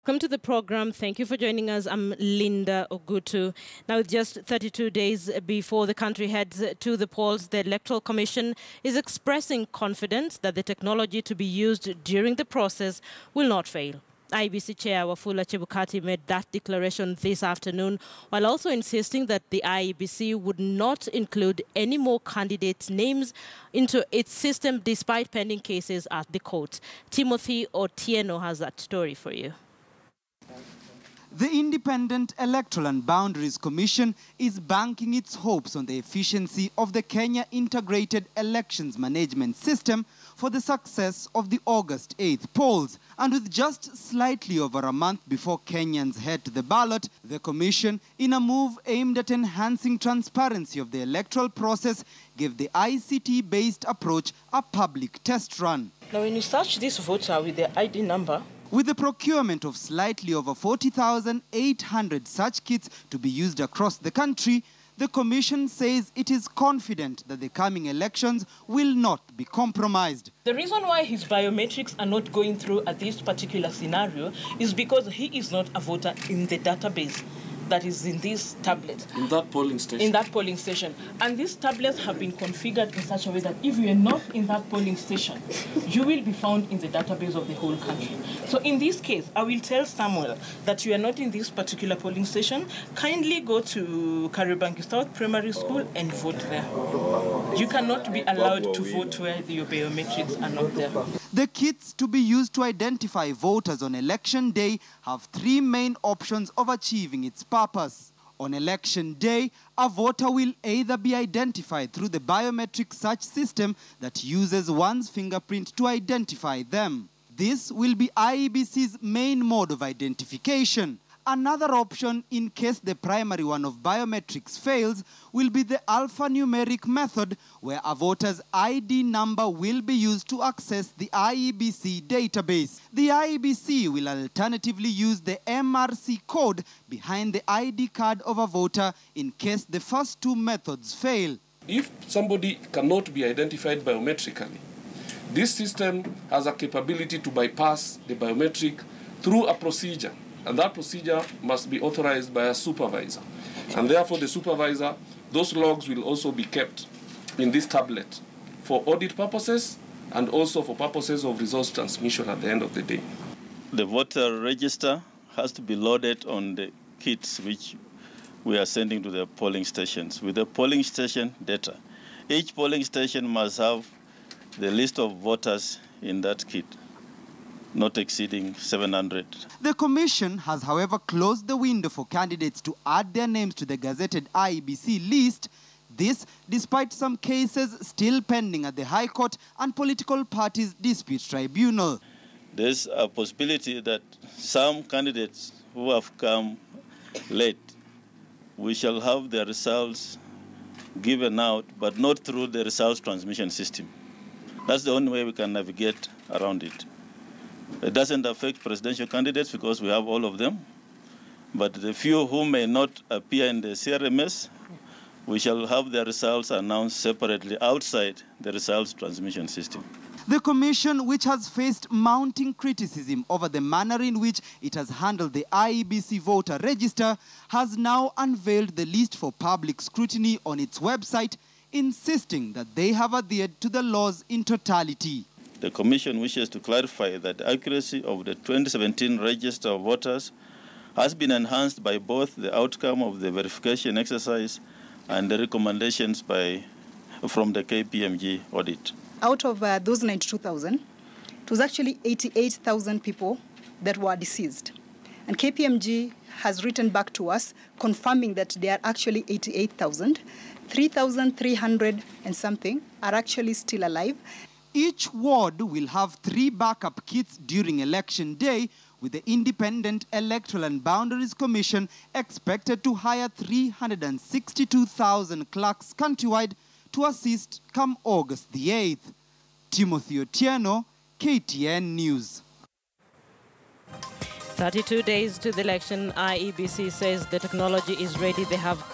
Welcome to the program. Thank you for joining us. I'm Linda Ogutu. Now, with just 32 days before the country heads to the polls, the Electoral Commission is expressing confidence that the technology to be used during the process will not fail. IEBC Chair Wafula Chebukati made that declaration this afternoon, while also insisting that the IEBC would not include any more candidates' names into its system despite pending cases at the court. Timothy Otieno has that story for you. The Independent Electoral and Boundaries Commission is banking its hopes on the efficiency of the Kenya Integrated Elections Management System for the success of the August 8th polls. And with just slightly over a month before Kenyans head to the ballot, the Commission, in a move aimed at enhancing transparency of the electoral process, gave the ICT-based approach a public test run. Now, when you search this voter with their ID number, with the procurement of slightly over 40,800 such kits to be used across the country, the Commission says it is confident that the coming elections will not be compromised. The reason why his biometrics are not going through at this particular scenario is because he is not a voter in the database that is in this tablet. In that polling station? In that polling station. And these tablets have been configured in such a way that if you are not in that polling station, you will be found in the database of the whole country. So in this case, I will tell Samuel that you are not in this particular polling station. Kindly go to Kariobangi South Primary School and vote there. You cannot be allowed to vote where your biometrics are not there. The kits to be used to identify voters on election day have three main options of achieving its purpose. On election day, a voter will either be identified through the biometric search system that uses one's fingerprint to identify them. This will be IEBC's main mode of identification. Another option, in case the primary one of biometrics fails, will be the alphanumeric method, where a voter's ID number will be used to access the IEBC database. The IEBC will alternatively use the MRC code behind the ID card of a voter in case the first two methods fail. If somebody cannot be identified biometrically, this system has a capability to bypass the biometric through a procedure. And that procedure must be authorized by a supervisor. And therefore, the supervisor, those logs will also be kept in this tablet for audit purposes and also for purposes of resource transmission at the end of the day. The voter register has to be loaded on the kits which we are sending to the polling stations with the polling station data. Each polling station must have the list of voters in that kit, not exceeding 700. The Commission has, however, closed the window for candidates to add their names to the gazetted IEBC list. This, despite some cases still pending at the High Court and Political Parties Dispute Tribunal. There's a possibility that some candidates who have come late, we shall have their results given out, but not through the results transmission system. That's the only way we can navigate around it. It doesn't affect presidential candidates because we have all of them. But the few who may not appear in the CRMS, we shall have their results announced separately outside the results transmission system. The Commission, which has faced mounting criticism over the manner in which it has handled the IEBC voter register, has now unveiled the list for public scrutiny on its website, insisting that they have adhered to the laws in totality. The Commission wishes to clarify that the accuracy of the 2017 register of voters has been enhanced by both the outcome of the verification exercise and the recommendations from the KPMG audit. Out of those 92,000, it was actually 88,000 people that were deceased. And KPMG has written back to us confirming that there are actually 88,000. 3,300 and something are actually still alive. Each ward will have 3 backup kits during election day, with the Independent Electoral and Boundaries Commission expected to hire 362,000 clerks countrywide to assist come August the 8th. Timothy Otieno, KTN News. 32 days to the election, IEBC says the technology is ready. They have